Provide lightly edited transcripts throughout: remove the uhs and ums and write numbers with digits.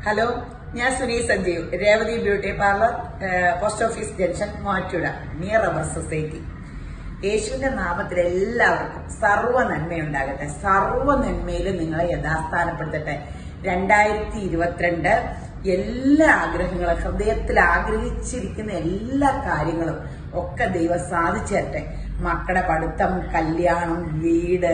Hello, ഞാൻ Suni Sanjeev, Revathi beauty parlour, post office junction, Muvattupuzha, near our society. യേശുവിന്റെ നാമത്തിൽ എല്ലാവർക്കും സർവ്വ നന്മയുണ്ടാകട്ടെ. സർവ്വ നന്മയിലും നിങ്ങളെ യഥാസ്ഥാനപ്പെടുത്തട്ടെ. 2022 എല്ലാ ആഗ്രഹങ്ങളും, ഹൃദയത്തിൽ ആഗ്രഹിച്ചിരിക്കുന്ന എല്ലാ കാര്യങ്ങളും ഒക്കെ ദൈവം സാധിച്ചു തരട്ടെ. മക്കളുടെ പഠിത്തം, കല്യാണം, വീട്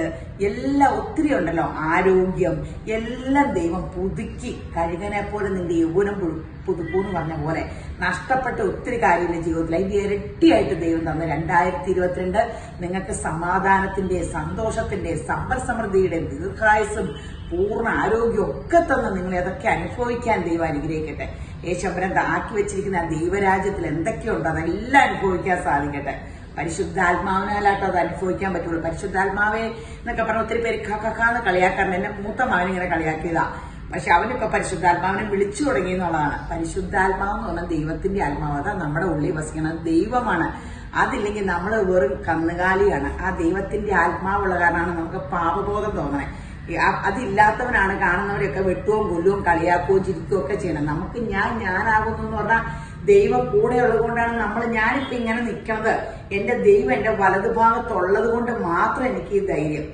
എല്ലാം ഒത്തിരി ഉണ്ടല്ലോ, ആരോഗ്യം എല്ലാം ദൈവം പുതുക്കി കഴുകനെ പോലെ നിന്റെ യൗവനം പുതുക്കൂന്ന് പറഞ്ഞ പോലെ നഷ്ടപ്പെട്ട ഒത്തിരി കാര്യമില്ല ജീവിതത്തിൽ. അതിന്റെ ഇരട്ടിയായിട്ട് ദൈവം തന്ന 2022 നിങ്ങൾക്ക് സമാധാനത്തിന്റെ, സന്തോഷത്തിന്റെ, സമ്പൽ സമൃദ്ധിയുടെ, ദീർഘായുസും പൂർണ്ണ ആരോഗ്യം ഒക്കെ തന്ന് നിങ്ങൾ അതൊക്കെ അനുഭവിക്കാൻ ദൈവം അനുഗ്രഹിക്കട്ടെ. യേശുവരൻ ആക്കി വെച്ചിരിക്കുന്ന ദൈവരാജ്യത്തിൽ എന്തൊക്കെയുണ്ടോ അതെല്ലാം അനുഭവിക്കാൻ സാധിക്കട്ടെ. പരിശുദ്ധാത്മാവിനാലാട്ടോ അത് അനുഭവിക്കാൻ പറ്റുള്ളൂ. പരിശുദ്ധാത്മാവേ എന്നൊക്കെ പറഞ്ഞ ഒത്തിരി പേര് കക്കാന്ന് കളിയാക്കാറുണ്ട്. എന്നെ മൂത്ത മകനിങ്ങനെ കളിയാക്കിയതാ. പക്ഷെ അവനിപ്പോ പരിശുദ്ധാത്മാവിനെ വിളിച്ചു തുടങ്ങി എന്നുള്ളതാണ്. പരിശുദ്ധാത്മാവ് എന്ന് പറഞ്ഞാൽ ദൈവത്തിന്റെ ആത്മാവ്, അതാ നമ്മുടെ ഉള്ളിൽ വസിക്കുന്നത്, ദൈവമാണ്. അതില്ലെങ്കിൽ നമ്മൾ വെറും കന്നുകാലിയാണ്. ആ ദൈവത്തിന്റെ ആത്മാവുള്ള കാരണമാണ് നമുക്ക് പാപബോധം തോന്നണേ. അതില്ലാത്തവനാണ് കാണുന്നവരെയൊക്കെ വെട്ടുകയും കൊല്ലുകയും കളിയാക്കുകയും ചിരിക്കുകയും ഒക്കെ ചെയ്യണം. നമുക്ക് ഞാനാകുന്നു എന്ന് പറഞ്ഞാൽ ദൈവം കൂടെ ഉള്ളത് കൊണ്ടാണ് ഞാനിപ്പോ ഇങ്ങനെ നിൽക്കുന്നത്. എന്റെ ദൈവം എന്റെ വലതുഭാഗത്തുള്ളത് കൊണ്ട് മാത്രം എനിക്ക് ഈ ധൈര്യം.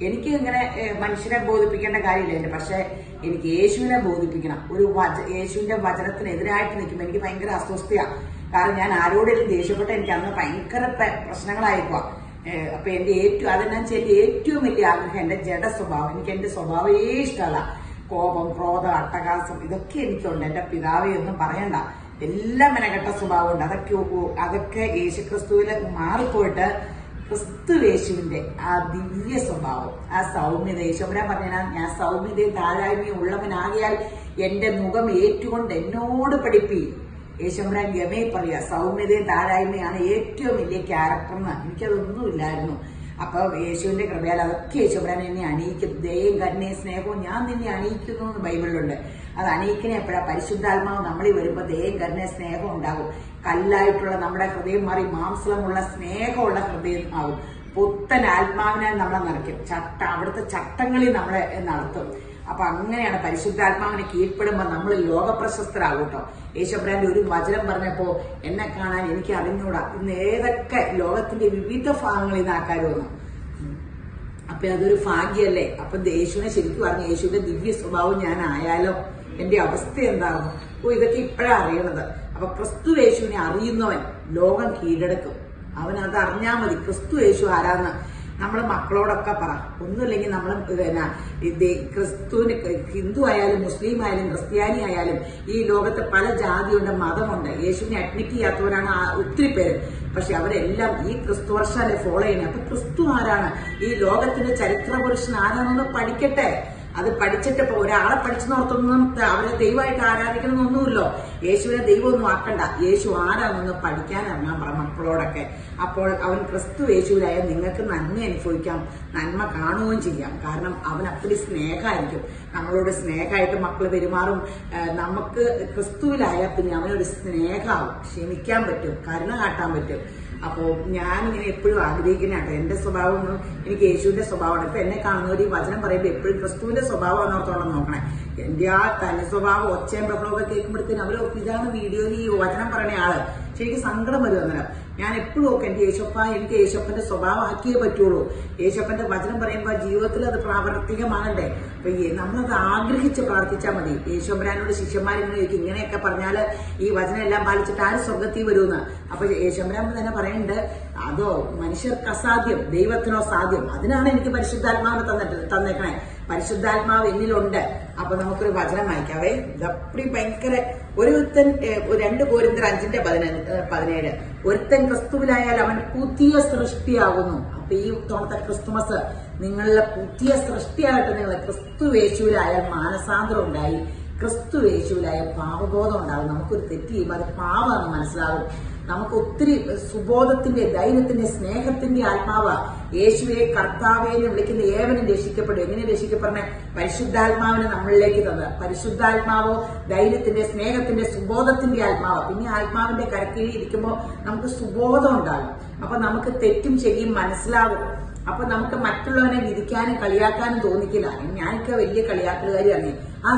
എനിക്ക് ഇങ്ങനെ മനുഷ്യനെ ബോധിപ്പിക്കേണ്ട കാര്യമില്ല, പക്ഷെ എനിക്ക് യേശുവിനെ ബോധിപ്പിക്കണം. യേശുവിന്റെ വചനത്തിനെതിരായിട്ട് നിൽക്കുമ്പോൾ എനിക്ക് ഭയങ്കര അസ്വസ്ഥയാണ്. കാരണം ഞാൻ ആരോടെങ്കിലും ദേഷ്യപ്പെട്ട എനിക്ക് അന്ന് ഭയങ്കര പ്രശ്നങ്ങളായിരിക്കുക. അപ്പൊ എന്റെ ഏറ്റവും വലിയ ആഗ്രഹം എന്റെ ജഡ സ്വഭാവം. എനിക്ക് എന്റെ സ്വഭാവമേ ഇഷ്ടമല്ല. കോപം, ക്രോധം, അട്ടഹാസം ഇതൊക്കെ എനിക്കുണ്ട്. എന്റെ പിതാവെ ഒന്നും പറയണ്ട, എല്ലാം മെനക്കെട്ട സ്വഭാവമുണ്ട്. അതൊക്കെ യേശുക്രിസ്തുവില് മാറിപ്പോയിട്ട് ക്രിസ്തു യേശുവിന്റെ ആ ദിവ്യ സ്വഭാവം, ആ സൗമ്യത. യേശുവരാൻ പറഞ്ഞാൽ ഞാൻ സൗമ്യതയും താഴായ്മയും ഉള്ളവനാകിയാൽ എന്റെ മുഖം ഏറ്റുകൊണ്ട് എന്നോട് പഠിപ്പീൻ. യേശുവരാൻ ഗമേ പറയാ, സൗമ്യതയും താഴായ്മയാണ് ഏറ്റവും വലിയ ക്യാരക്ടർ എന്ന്. എനിക്കതൊന്നുമില്ലായിരുന്നു. അപ്പൊ യേശുവിന്റെ കൃപയാൽ അതൊക്കെ യേശുവരാൻ എന്നെ അണിയിക്കും. ദയയും കരുണയും സ്നേഹവും ഞാൻ നിന്നെ അണിയിക്കുന്നു എന്ന് ബൈബിളിലുണ്ട്. അത് അണിയിക്കണേ എപ്പോഴാ? പരിശുദ്ധാത്മാവ് നമ്മളിൽ വരുമ്പോ ദയയും കരുണയും സ്നേഹം ഉണ്ടാകും. കല്ലായിട്ടുള്ള നമ്മുടെ ഹൃദയം മാറി മാംസമുള്ള സ്നേഹമുള്ള ഹൃദയം ആകും. പുത്തൻ ആത്മാവിനെ നമ്മളെ നിറയ്ക്കും. അവിടുത്തെ ചട്ടങ്ങളിൽ നമ്മളെ നടത്തും. അപ്പൊ അങ്ങനെയാണ് പരിശുദ്ധാത്മാവിനെ കീഴ്പ്പെടുമ്പോ നമ്മൾ ലോകപ്രശസ്തരാകും കേട്ടോ. യേശുബ്രാന്റെ ഒരു വചനം പറഞ്ഞപ്പോ എന്നെ കാണാൻ എനിക്ക് അറിഞ്ഞൂടാ ഇന്ന് ഏതൊക്കെ ലോകത്തിന്റെ വിവിധ ഭാഗങ്ങളിൽ നിന്ന് ആൾക്കാർ വന്നു. അപ്പൊ അതൊരു ഭാഗ്യല്ലേ. അപ്പൊ യേശുവിനെ ശരിക്കും പറഞ്ഞു, യേശുവിന്റെ ദിവ്യ സ്വഭാവം ഞാൻ ആയാലോ എന്റെ അവസ്ഥ എന്താകും? ഇതൊക്കെ ഇപ്പോഴാണ് അറിയണത്. അപ്പൊ ക്രിസ്തു യേശുവിനെ അറിയുന്നവൻ ലോകം കീഴടക്കും. അവൻ അത് അറിഞ്ഞാൽ മതി ക്രിസ്തു യേശു ആരാന്ന്. നമ്മള് മക്കളോടൊക്കെ പറ. ഒന്നുമില്ലെങ്കിൽ നമ്മൾ ക്രിസ്തുവിന്, ഹിന്ദു ആയാലും മുസ്ലിം ആയാലും ക്രിസ്ത്യാനി ആയാലും ഈ ലോകത്ത് പല ജാതിയുണ്ട്, മതമുണ്ട്. യേശുവിനെ അഡ്മിറ്റ് ചെയ്യാത്തവരാണ് ഒത്തിരി പേര്. പക്ഷെ അവരെല്ലാം ഈ ക്രിസ്തു വർഷാലെ ഫോളോ ചെയ്യുന്നത്. അപ്പൊ ക്രിസ്തു ആരാണ്, ഈ ലോകത്തിന്റെ ചരിത്ര പുരുഷൻ ആരാണെന്ന് പഠിക്കട്ടെ. അത് പഠിച്ചിട്ട് ഒരാളെ പഠിച്ചെന്നോർത്തൊന്നും അവരെ ദൈവമായിട്ട് ആരാധിക്കണമെന്നൊന്നുമില്ലോ. യേശുവിനെ ദൈവമൊന്നും ആക്കണ്ട. യേശു ആരാണെന്ന് പഠിക്കാൻ ഇറങ്ങാൻ പറ മക്കളോടൊക്കെ. അപ്പോൾ അവൻ ക്രിസ്തു യേശുവിലായ നിങ്ങൾക്ക് നന്മ അനുഭവിക്കാം, നന്മ കാണുകയും ചെയ്യാം. കാരണം അവൻ അപ്പടി സ്നേഹമായിരിക്കും. നമ്മളോട് സ്നേഹമായിട്ട് മക്കൾ പെരുമാറും. നമുക്ക് ക്രിസ്തുവിലായ പിന്നെ അവനൊരു സ്നേഹമാവും. ക്ഷമിക്കാൻ പറ്റും, കരുണ കാട്ടാൻ പറ്റും. അപ്പോ ഞാനിങ്ങനെ എപ്പോഴും ആഗ്രഹിക്കുന്നതാട്ടോ എന്റെ സ്വഭാവം. എനിക്ക് യേശുവിന്റെ സ്വഭാവമാണ്. ഇപ്പൊ എന്നെ കാണുന്നവർ ഈ വചനം പറയുമ്പോൾ എപ്പോഴും ക്രിസ്തുവിന്റെ സ്വഭാവം ഓർത്തോളം നോക്കണേ. എന്റെ ആ തനി സ്വഭാവം ഒച്ചയും ബഹളമൊക്കെ കേൾക്കുമ്പോഴത്തേനും അവര് ഇതാണ് വീഡിയോയിൽ ഈ വചനം പറയണ ആള്. ശരിക്കും സങ്കടം വരും അന്നേരം. ഞാൻ എപ്പോഴും ഒക്കെ എന്റെ എനിക്ക് യേശപ്പന്റെ സ്വഭാവം ആക്കിയേ പറ്റുള്ളൂ. യേശപ്പന്റെ വചനം പറയുമ്പോൾ ജീവിതത്തിൽ അത് പ്രാവർത്തികമാകണ്ടേ. അപ്പൊ നമ്മളത് ആഗ്രഹിച്ച് പ്രാർത്ഥിച്ചാൽ മതി. യേശോമ്പരാനോട് ശിഷ്യന്മാരിങ്ങനെ ചോദിക്കും, ഇങ്ങനെയൊക്കെ പറഞ്ഞാല് ഈ വചനം എല്ലാം പാലിച്ചിട്ട് ആര് സ്വർഗത്തിൽ വരുമെന്ന്. അപ്പൊ യേശോമ്പരാൻ തന്നെ പറയുന്നുണ്ട്, അതോ മനുഷ്യർക്ക് അസാധ്യം, ദൈവത്തിനോ സാധ്യം. അതിനാണ് എനിക്ക് പരിശുദ്ധാത്മാവിനെ തന്നേക്കണേ. പരിശുദ്ധാത്മാവ് എന്നിലുണ്ട്. അപ്പൊ നമുക്കൊരു വചനം വായിക്കാവേ. ഇതപ്പടി ഭയങ്കര ഒരുത്തൻ 2 കൊരിന്ത്യർ 5:17 ഒരുത്തൻ ക്രിസ്തുവിലായാൽ അവൻ പുതിയ സൃഷ്ടിയാകുന്നു. അപ്പൊ ഈ തോന്നത്തെ ക്രിസ്തുമസ് നിങ്ങളുടെ പുതിയ സൃഷ്ടിയായിട്ട് നിങ്ങൾ ക്രിസ്തു യേശുവിലായാൽ മാനസാന്തരം ഉണ്ടായി, ക്രിസ്തു യേശുവിലായ പാപബോധം ഉണ്ടാകും. നമുക്കൊരു തെറ്റ് ചെയ്യുമ്പോൾ അത് പാപമാണെന്ന് മനസ്സിലാകും. നമുക്ക് ഒത്തിരി സുബോധത്തിന്റെ, ധൈര്യത്തിന്റെ, സ്നേഹത്തിന്റെ ആത്മാവ് യേശുവെ കർത്താവേനെ വിളിക്കുന്ന ഏവനും രക്ഷിക്കപ്പെടും. എങ്ങനെ രക്ഷിക്കപ്പെടണേ? പരിശുദ്ധാത്മാവിനെ നമ്മളിലേക്ക് തന്നത്. പരിശുദ്ധാത്മാവോ ധൈര്യത്തിന്റെ, സ്നേഹത്തിന്റെ, സുബോധത്തിന്റെ ആത്മാവ്. പിന്നെ ആത്മാവിന്റെ കരക്കീഴിൽ ഇരിക്കുമ്പോൾ നമുക്ക് സുബോധം ഉണ്ടാകും. അപ്പൊ നമുക്ക് തെറ്റും ശരിയും മനസ്സിലാകും. അപ്പൊ നമുക്ക് മറ്റുള്ളവനെ വിധിക്കാനും കളിയാക്കാനും തോന്നിക്കില്ല. ഞാനൊക്കെ വലിയ കളിയാക്കലുകാരിയാണ്. ആ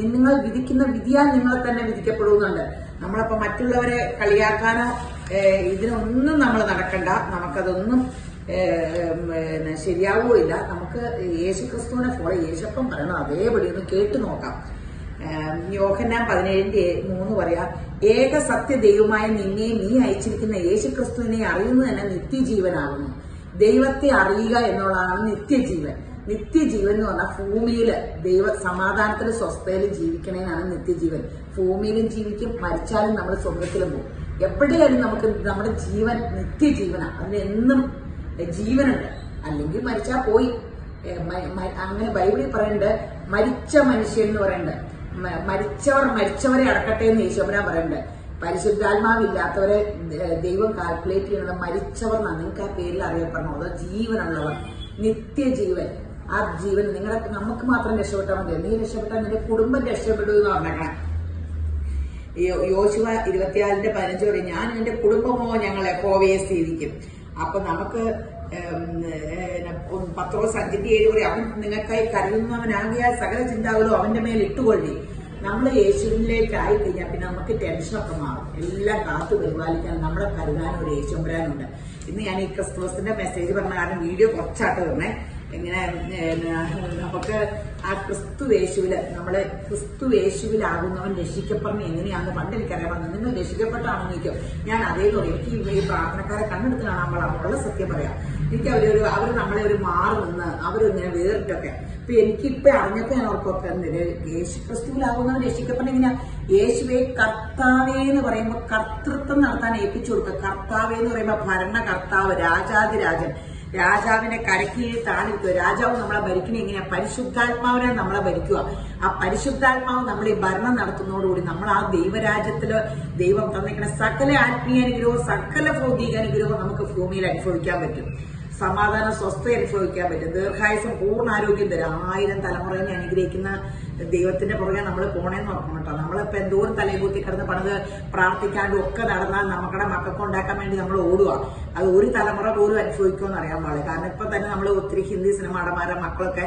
നിങ്ങൾ വിധിക്കുന്ന വിധിയാൽ നിങ്ങളെ തന്നെ വിധിക്കപ്പെടുന്നുണ്ട്. നമ്മളപ്പോ മറ്റുള്ളവരെ കളിയാക്കാനോ ഇതിനൊന്നും നമ്മൾ നടക്കണ്ട. നമുക്കതൊന്നും ശരിയാവുകയില്ല. നമുക്ക് യേശുക്രിസ്തുവിനെ ഫോളോ യേശപ്പം പറയണം അതേപടി ഒന്ന് കേട്ടു നോക്കാം. യോഹന്നാൻ 17:3 പറയാ, ഏക സത്യ ദൈവമായ നിന്നെ നീ അയച്ചിരിക്കുന്ന യേശുക്രിസ്തുവിനെ അറിയുന്നത് തന്നെ നിത്യജീവനാകുന്നു. ദൈവത്തെ അറിയുക എന്നുള്ളതാണ് നിത്യജീവൻ. നിത്യജീവൻ എന്ന് പറഞ്ഞാൽ ഭൂമിയില് സമാധാനത്തിലും സ്വസ്ഥയിലും ജീവിക്കണേനാണ് നിത്യജീവൻ. ഭൂമിയിലും ജീവിക്കും, മരിച്ചാലും നമ്മൾ സ്വർഗത്തിലും പോകും. എവിടെയായാലും നമുക്ക് നമ്മുടെ ജീവൻ നിത്യജീവനാണ്. അതിനെന്നും ജീവനുണ്ട്. അല്ലെങ്കിൽ മരിച്ചാൽ പോയി. അങ്ങനെ ബൈബിളിൽ പറയുന്നുണ്ട്, മരിച്ച മനുഷ്യൻ എന്ന് പറയുന്നുണ്ട്. മരിച്ചവരെ അടക്കട്ടെ എന്ന് യേശുവരാൻ പറയുന്നുണ്ട്. പരിശുദ്ധാത്മാവില്ലാത്തവരെ ദൈവം കാൽക്കുലേറ്റ് ചെയ്യുന്നത് മരിച്ചവർ എന്നാണ്. നിങ്ങൾക്ക് ആ പേരിൽ അറിയപ്പെടണോ? അതോ ജീവനുള്ളവർ, നിത്യജീവൻ. ആ ജീവൻ നമുക്ക് മാത്രം രക്ഷപ്പെട്ടാൽ മതി. നീ രക്ഷപ്പെട്ടാൽ നിന്റെ കുടുംബം രക്ഷപ്പെടും എന്ന് പറഞ്ഞേക്കണം. യോശുവ 24:15 ഞാൻ എന്റെ കുടുംബമോ ഞങ്ങളെ യഹോവയെ സേവിക്കും. അപ്പൊ നമുക്ക് പത്രോസ് 5:7 അവൻ നിങ്ങൾക്കായി കരുതുന്നവനാകിയാൽ സകല ചിന്താകുലോ അവന്റെ മേൽ ഇട്ടുകൊള്ളി. നമ്മൾ യേശുവിലേക്കായി കഴിഞ്ഞാൽ പിന്നെ നമുക്ക് ടെൻഷനൊക്കെ മാറും. എല്ലാം കാത്തു പരിപാലിക്കാൻ നമ്മളെ കരുതാൻ ഒരു യേശുമ്പരാനുണ്ട്. ഇന്ന് ഞാൻ ഈ ക്രിസ്തുമസിന്റെ മെസ്സേജ് പറഞ്ഞ കാരണം വീഡിയോ കുറച്ചായിട്ട് തരണേ. ഇങ്ങനെ നമുക്ക് ആ ക്രിസ്തുവേശുവില് നമ്മള് ക്രിസ്തുവേശുവിലാകുന്നവൻ രക്ഷിക്കപ്പെടുന്ന എങ്ങനെയാണെന്ന് പണ്ട് എനിക്കറിയാൻ പറഞ്ഞു. നിങ്ങൾ രക്ഷിക്കപ്പെട്ടാണെന്ന് ചോദിക്കും. ഞാൻ അതേ തോന്നി. എനിക്ക് ഈ പ്രാർത്ഥനക്കാരെ കണ്ണെടുത്ത് കാണാൻ ഉള്ള സത്യം പറയാം. എനിക്ക് അവര് നമ്മളെ ഒരു മാറി നിന്ന് അവരിങ്ങനെ വേറിട്ടൊക്കെ ഇപ്പൊ എനിക്കിപ്പൊ അറിഞ്ഞപ്പോ ഞാൻ ഓർക്കൊക്കെ യേശു ക്രിസ്തുവിലാകുന്നവൻ രക്ഷിക്കപ്പെടുന്ന എങ്ങനെയാ? യേശുവെ കർത്താവേ എന്ന് പറയുമ്പോ കർത്തൃത്വം നടത്താൻ ഏൽപ്പിച്ചു കൊടുക്കുക. കർത്താവേ എന്ന് പറയുമ്പോ ഭരണകർത്താവ്, രാജാതിരാജൻ, രാജാവിന്റെ കരക്കീഴിൽ താണിരിക്കുക. രാജാവ് നമ്മളെ ഭരിക്കണ എങ്ങനെയാ? പരിശുദ്ധാത്മാവിനെ നമ്മളെ ഭരിക്കുക. ആ പരിശുദ്ധാത്മാവ് നമ്മൾ ഈ ഭരണം നടത്തുന്നതോടുകൂടി നമ്മൾ ആ ദൈവരാജ്യത്തില് ദൈവം തന്നിരിക്കുന്ന സകല ആത്മീയ അനുഗ്രഹവും സകല ഭൗതിക അനുഗ്രഹവും നമുക്ക് ഭൂമിയിൽ അനുഭവിക്കാൻ പറ്റും. സമാധാനം, സ്വസ്ഥത അനുഭവിക്കാൻ പറ്റും. ദീർഘായുസം, പൂർണ്ണ ആരോഗ്യം തരാം. 1000 തലമുറയെ അനുഗ്രഹിക്കുന്ന ദൈവത്തിന്റെ പുറകെ നമ്മൾ പോണേന്ന് നോക്കണം കേട്ടോ. നമ്മളിപ്പോ എന്തോരം തലകൂത്തി കിടന്ന് പണിത് പ്രാർത്ഥിക്കാണ്ടും ഒക്കെ നടന്നാൽ നമുക്കുടെ മക്കൾക്ക് ഉണ്ടാക്കാൻ വേണ്ടി നമ്മൾ ഓടുക. അത് ഒരു തലമുറ പോലും അനുഭവിക്കുമെന്ന് അറിയാൻ പാടില്ല. കാരണം ഇപ്പൊ തന്നെ നമ്മൾ ഒത്തിരി ഹിന്ദി സിനിമ നടന്മാരെ മക്കളൊക്കെ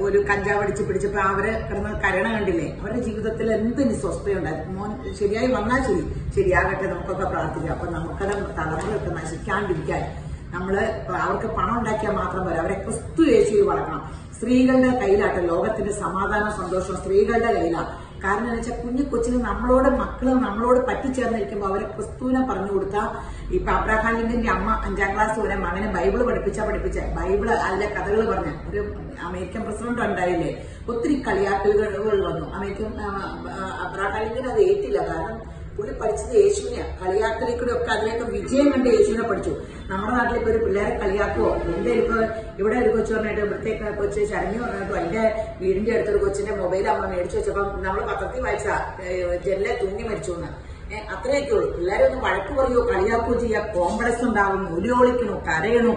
ഒരു കഞ്ചാവ് അടിച്ച് പിടിച്ചപ്പോ അവര് കിടന്ന് കരണ കണ്ടില്ലേ? അവരുടെ ജീവിതത്തിൽ എന്തിന് സ്വസ്ഥയുണ്ടായിരുന്നു? മോൻ ശരിയായി വന്നാൽ ശരിയാകട്ടെ, നമുക്കൊക്കെ പ്രാർത്ഥിക്കാം. അപ്പൊ നമുക്കത് തലമുറയൊക്കെ നശിക്കാണ്ടിരിക്കാൻ നമ്മള് അവർക്ക് പണം ഉണ്ടാക്കിയാൽ മാത്രം പോരാ, അവരെ ക്രിസ്തു യേശുവിൽ വളർത്തണം. സ്ത്രീകളുടെ കയ്യിലാട്ടെ ലോകത്തിന്റെ സമാധാനം, സന്തോഷം സ്ത്രീകളുടെ കയ്യിലാണ്. കാരണം എന്ന് വെച്ചാൽ കുഞ്ഞു കൊച്ചിന് മക്കള് നമ്മളോട് പറ്റിച്ചേർന്നിരിക്കുമ്പോൾ അവരെ ക്രിസ്തുവിനെ പറഞ്ഞു കൊടുത്താൽ. ഇപ്പൊ അബ്രഹാം ലിങ്കന്റെ അമ്മ 5ാം ക്ലാസ് വരെ മകനെ ബൈബിള് പഠിപ്പിച്ച ബൈബിള് അതിലെ കഥകൾ പറഞ്ഞ ഒരു അമേരിക്കൻ പ്രസിഡന്റ് ഉണ്ടായില്ലേ? ഒത്തിരി കളിയാക്കലുകൾ വന്നു. അബ്രഹാം ലിങ്കൻ അത് ഏറ്റില്ല. കാരണം പുള്ളി പഠിച്ചത് യേശുവിനെയാണ്. കളിയാക്കലിൽ കൂടെ ഒക്കെ അതിലേക്ക് വിജയം കണ്ട് യേശുവിനെ പഠിച്ചു. നമ്മുടെ നാട്ടിൽ ഇപ്പൊ ഒരു പിള്ളേരെ കളിയാക്കുവോ? എന്റെ ഇവിടെ ഒരു കൊച്ചു പറഞ്ഞിട്ട് ഇവിടത്തേക്ക് കൊച്ച് ശരണ്യ പറഞ്ഞിട്ടോ എന്റെ വീടിന്റെ അടുത്തൊരു കൊച്ചിന്റെ മൊബൈൽ അമ്മ മേടിച്ചു വെച്ചപ്പം നമ്മള് പത്രത്തിൽ വായിച്ച ജെല്ലെ തൂങ്ങി മരിച്ചു എന്ന്. അത്രയൊക്കെ ഉള്ളൂ. പിള്ളേരെ ഒന്ന് വഴക്ക് പറയുകയോ കളിയാക്കുകയോ ചെയ്യാ, കോംപ്ലക്സ് ഉണ്ടാവും, ഉലിയോളിക്കണോ, കരയണോ,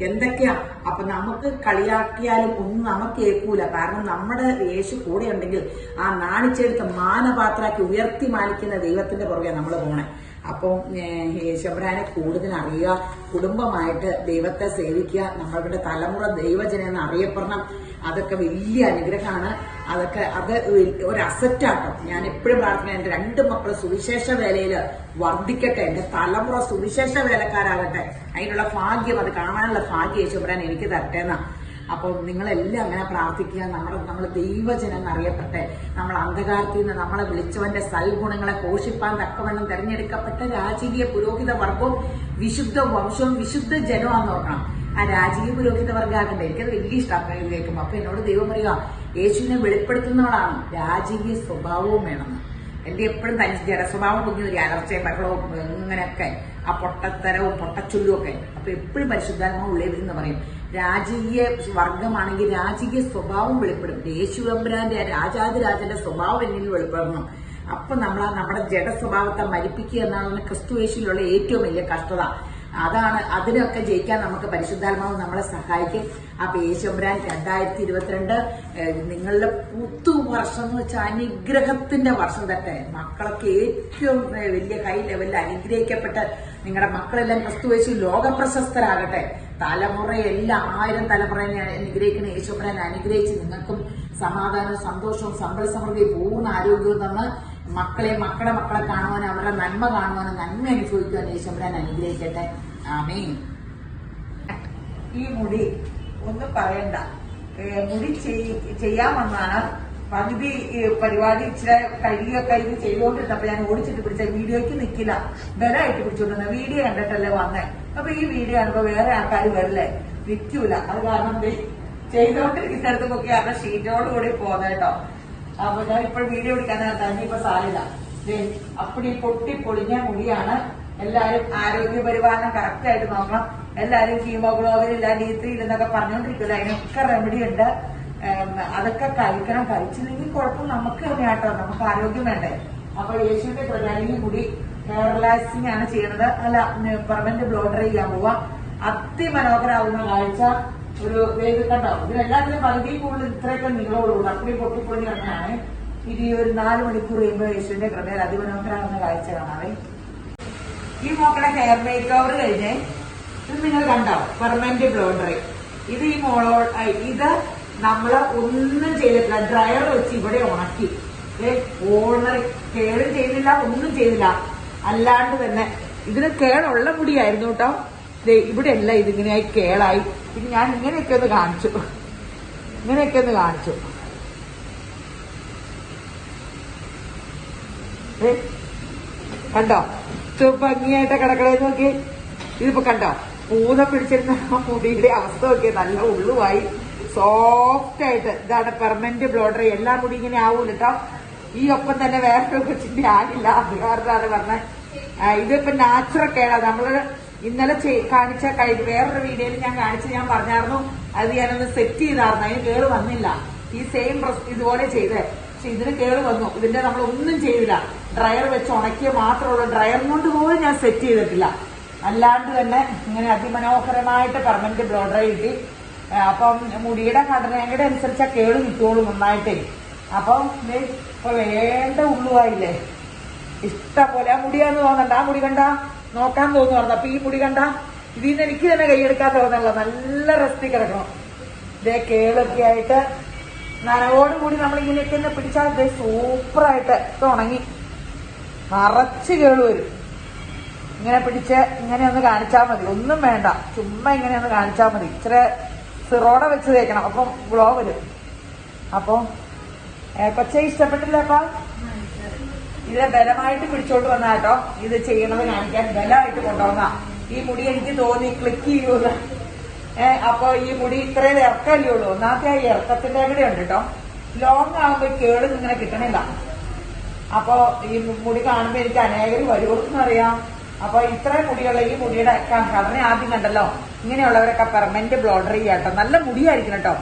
എന്തൊക്കെയാ. അപ്പൊ നമുക്ക് കളിയാക്കിയാലും ഒന്നും നമുക്ക് ഏൽക്കൂല. കാരണം നമ്മുടെ യേശു കൂടെ ഉണ്ടെങ്കിൽ ആ നാണിച്ചെടുത്ത് മാനപാത്രാക്കി ഉയർത്തി മാനിക്കുന്ന ദൈവത്തിന്റെ പുറകെ നമ്മൾ പോണേ. അപ്പോൾ യേശുബ്രാനെ കൂടുതൽ അറിയുക, കുടുംബമായിട്ട് ദൈവത്തെ സേവിക്കുക, നമ്മളുടെ തലമുറ ദൈവജനെന്ന് അറിയപ്പെടണം. അതൊക്കെ വലിയ അനുഗ്രഹമാണ്. അത് ഒരു അസറ്റാട്ടോ. ഞാൻ എപ്പോഴും പ്രാർത്ഥന എന്റെ 2 മക്കൾ സുവിശേഷ വേലയില് വർദ്ധിക്കട്ടെ, എന്റെ തലമുറ സുവിശേഷ വേലക്കാരാകട്ടെ. അതിനുള്ള ഭാഗ്യം, അത് കാണാനുള്ള ഭാഗ്യം യേശുബ്രാൻ എനിക്ക് തരട്ടെ എന്നാ. അപ്പോൾ നിങ്ങളെല്ലാം അങ്ങനെ പ്രാർത്ഥിക്കുക. നമ്മൾ ദൈവജനം എന്നറിയപ്പെട്ടെ, നമ്മൾ അന്ധകാരത്തിൽ നിന്ന് നമ്മളെ വിളിച്ചവന്റെ സൽഗുണങ്ങളെ പോഷിപ്പാൻ തക്കവണ്ണം തെരഞ്ഞെടുക്കപ്പെട്ട രാജകീയ പുരോഹിത വർഗവും വിശുദ്ധ വംശവും വിശുദ്ധ ജനമാണെന്ന് നോക്കണം. ആ രാജകീയ പുരോഹിത വർഗ്ഗമാകണ്ടേ? എനിക്കത് വലിയ ഇഷ്ടമാണ് കേൾക്കുമ്പോൾ. അപ്പൊ എന്നോട് ദൈവം പറയുക, യേശുവിനെ വെളിപ്പെടുത്തുന്നവളാണ്, രാജകീയ സ്വഭാവവും വേണമെന്ന്. എന്റെ എപ്പോഴും തനി ജഡസ്വഭാവം കുഞ്ഞൊരു അലർച്ചയും ബഹളവും ഇങ്ങനെയൊക്കെ, ആ പൊട്ടത്തരവും പൊട്ടച്ചുല്ലും ഒക്കെ. അപ്പൊ എപ്പോഴും പരിശുദ്ധാത്മാവ് ഉള്ളിൽ എന്ന് പറയും. രാജകീയ വർഗമാണെങ്കിൽ രാജകീയ സ്വഭാവം വെളിപ്പെടും. യേശുവമ്പുരാന്റെ രാജാതിരാജന്റെ സ്വഭാവം എന്നിൽ വെളിപ്പെടണം. അപ്പൊ നമ്മുടെ ജഡസ്വഭാവത്തെ മരിപ്പിക്കുക എന്നാണ് ക്രിസ്തു യേശുവിലുള്ള ഏറ്റവും വലിയ കഷ്ടത. അതിനൊക്കെ ജയിക്കാൻ നമുക്ക് പരിശുദ്ധാത്മാവ് നമ്മളെ സഹായിക്കും. അപ്പൊ യേശുബ്രാൻ 2022 നിങ്ങളുടെ പുതുവർഷം എന്ന് വെച്ചാൽ അനുഗ്രഹത്തിന്റെ വർഷം തട്ടെ. മക്കളൊക്കെ ഏറ്റവും വലിയ ഹൈ ലെവലിൽ അനുഗ്രഹിക്കപ്പെട്ട് നിങ്ങളുടെ മക്കളെല്ലാം ക്രിസ്തു യേശുവിൽ ലോക പ്രശസ്തരാകട്ടെ. തലമുറയെല്ലാം 1000 തലമുറയെ അനുഗ്രഹിക്കുന്ന യേശുവിനെ അനുഗ്രഹിച്ച് നിങ്ങൾക്കും സമാധാനവും സന്തോഷവും സമ്പൽ സമൃദ്ധിയും പൂർണ്ണ ആരോഗ്യവും തന്ന് മക്കളെ കാണുവാനും അവരുടെ നന്മ കാണുവാനും നന്മ അനുഭവിക്കുവാൻ യേശുവിനെ അനുഗ്രഹിക്കട്ടെ. ആമേൻ. ഈ മുടി ഒന്നും പറയണ്ട, മുടി ചെയ്യാമെന്നാണ് പകുതി പരിപാടി ഇച്ചിരി കഴുകിയൊക്കെ ഇത് ചെയ്തുകൊണ്ടിരുന്നപ്പോ ഞാൻ ഓടിച്ചിട്ട് പിടിച്ച വീഡിയോയ്ക്ക് നിൽക്കില്ല, ബലമായിട്ട് പിടിച്ചോണ്ടിരുന്ന വീഡിയോ കണ്ടിട്ടല്ലേ വന്നേ. അപ്പൊ ഈ വീഡിയോ കാണുമ്പോ വേറെ ആൾക്കാർ വരില്ലേ, നിൽക്കൂല. അത് കാരണം ചെയ്തോണ്ടിരിക്കുന്നിടത്ത് നോക്കി അവരുടെ ഷീറ്റോട് കൂടി പോന്നെ കേട്ടോ. അപ്പൊ ഞാൻ ഇപ്പോൾ വീഡിയോ എടുക്കാൻ തന്നെ ഇപ്പൊ സാരില്ല. അപ്പടി പൊട്ടി പൊളിഞ്ഞ മുടിയാണ്. എല്ലാരും ആരോഗ്യ പരിപാലനം കറക്റ്റ് ആയിട്ട് നോക്കണം. എല്ലാരും ഹീമോഗ്ലോബിൻ ഇല്ല, D3 ഇല്ലെന്നൊക്കെ പറഞ്ഞുകൊണ്ടിരിക്കില്ല. അതിനൊക്കെ റെമഡി ഉണ്ട്. അതൊക്കെ കഴിക്കണം. കഴിച്ചില്ലെങ്കിൽ കുഴപ്പം നമുക്ക് തന്നെയാട്ടോ, നമുക്ക് ആരോഗ്യം വേണ്ടേ. അപ്പൊ യേശുവിന്റെ പ്രധാന മുടി ഹെയർ റിലാക്സിംഗ് ആണ് ചെയ്യണത്. അല്ല, പെർമനന്റ് ബ്ലോഡർ ചെയ്യാൻ പോവാ. അതിമനോഹരാകുന്ന കാഴ്ച. ഒരു വേദ കണ്ടോ, ഇതിലെല്ലാത്തിനും പകുതി കൂടുതൽ ഇത്രയൊക്കെ നീളമുള്ളൂ. അപ്പടി പൊട്ടിപ്പൊളി തന്നെയാണ്. ഇനി ഒരു 4 മണിക്കൂർ കഴിയുമ്പോൾ യേശുവിന്റെ കൃപയിൽ അതിമനോഹരാകുന്ന കാഴ്ച കാണാവേ. ഈ മോക്കളെ ഹെയർ മേക്ക് ഓവർ കഴിഞ്ഞ് ഇത് നിങ്ങൾ കണ്ടോ, പെർമനന്റ് ബ്ലോഡർ. ഇത് ഈ ഇത് നമ്മള് ഒന്നും ചെയ്തിട്ടില്ല, ഡ്രയർ വെച്ച് ഇവിടെ ഉണക്കി. ഓണർ കേടും ചെയ്തില്ല, ഒന്നും ചെയ്തില്ല. അല്ലാണ്ട് തന്നെ ഇതിന് കേടുള്ള മുടിയായിരുന്നു കേട്ടോ. ഇവിടെ അല്ല, ഇതിങ്ങനെയായി കേളായി. പിന്നെ ഞാൻ ഇങ്ങനെയൊക്കെ ഒന്ന് കാണിച്ചു. കണ്ടോ, ഭംഗിയായിട്ട് കിടക്കണേന്ന് നോക്കി. ഇതിപ്പോ കണ്ടോ, പൂത പിടിച്ചിരുന്ന മുടിയുടെ അവസ്ഥ നോക്കിയ നല്ല ഉള്ളുവായി, സോഫ്റ്റ് ആയിട്ട്. ഇതാണ് പെർമനന്റ് ബ്ലോഡർ. എല്ലാ മുടി ഇങ്ങനെ ആവൂല കേട്ടോ. ഈ ഒപ്പം തന്നെ വേറെ കൊച്ചിന്റെ ആകില്ല, അത് കാരണമാണ് പറഞ്ഞത്. ഇതിപ്പോ നാച്ചുറൽ കേടാ. നമ്മള് ഇന്നലെ കാണിച്ച വേറൊരു വീഡിയോയിൽ ഞാൻ പറഞ്ഞായിരുന്നു, അത് ഞാനൊന്ന് സെറ്റ് ചെയ്തായിരുന്നു. അതിന് കേട് വന്നില്ല. ഈ സെയിം ഇതുപോലെ ചെയ്തേ, പക്ഷെ ഇതിന് കേട് വന്നു. ഇതിന്റെ നമ്മളൊന്നും ചെയ്തില്ല, ഡ്രയർ വെച്ച് ഉണക്കിയ മാത്രമുള്ളൂ. ഡ്രയർ കൊണ്ട് പോലും ഞാൻ സെറ്റ് ചെയ്തിട്ടില്ല. അല്ലാണ്ട് തന്നെ ഇങ്ങനെ അതിമനോഹരമായിട്ട് പെർമനന്റ് ബ്ലോഡർ കിട്ടി. അപ്പം മുടിയുടെ ഘടനയുടെ അനുസരിച്ച് കേട് കിട്ടുള്ളൂ നന്നായിട്ടേ. അപ്പം ഇപ്പൊ വേണ്ട ഉള്ളുവായില്ലേ, ഇഷ്ടം പോലെ. ആ മുടിയാന്ന് തോന്നണ്ട, ആ മുടി കണ്ട നോക്കാൻ തോന്നുന്നു. അപ്പൊ ഈ മുടി കണ്ട ഇതിന്ന് എനിക്ക് തന്നെ കൈയെടുക്കാൻ തോന്നല്ല, നല്ല റെസ്റ്റി കിടക്കണം. ഇതേ കേളൊക്കെ ആയിട്ട് നനവോടുകൂടി നമ്മളിങ്ങനെയൊക്കെ തന്നെ പിടിച്ചാൽ ഇതേ സൂപ്പറായിട്ട് ഉണങ്ങി നിറച്ച് കേള് വരും. ഇങ്ങനെ പിടിച്ച് ഇങ്ങനെ ഒന്ന് കാണിച്ചാൽ മതി, ഒന്നും വേണ്ട, ചുമ്മാ ഇങ്ങനെ ഒന്ന് കാണിച്ചാൽ മതി. ഇച്ചിരി സിറോട വെച്ച് തേക്കണം, അപ്പം ഗ്ലോ വരും. അപ്പൊ കൊച്ചെ ഇഷ്ടപ്പെട്ടില്ല? അപ്പൊ ഇത് ബലമായിട്ട് പിടിച്ചോണ്ട് വന്ന കേട്ടോ, ഇത് ചെയ്യണത് കാണിക്കാൻ ബലമായിട്ട് കൊണ്ടുവന്ന. ഈ മുടി എനിക്ക് തോന്നി ക്ലിക്ക് ചെയ്യൂന്ന്. അപ്പൊ ഈ മുടി ഇത്രയും ഇറക്കല്ലേ ഉള്ളൂ. ഒന്നാമത്തെ ആ ഇറക്കത്തിന്റെ കൂടെ ഉണ്ട് കേട്ടോ. ലോങ് ആകുമ്പോ കേട് ഇങ്ങനെ കിട്ടണില്ല. അപ്പൊ ഈ മുടി കാണുമ്പോ എനിക്ക് അനേകർ വരുമെന്ന് അറിയാം. അപ്പൊ ഇത്രയും മുടിയുള്ള ഈ മുടിയുടെ ഘടന ആദ്യം കണ്ടല്ലോ. ഇങ്ങനെയുള്ളവരൊക്കെ പെർമനന്റ് ബ്ലോഡർ ചെയ്യാട്ടോ. നല്ല മുടിയായിരിക്കണം കേട്ടോ.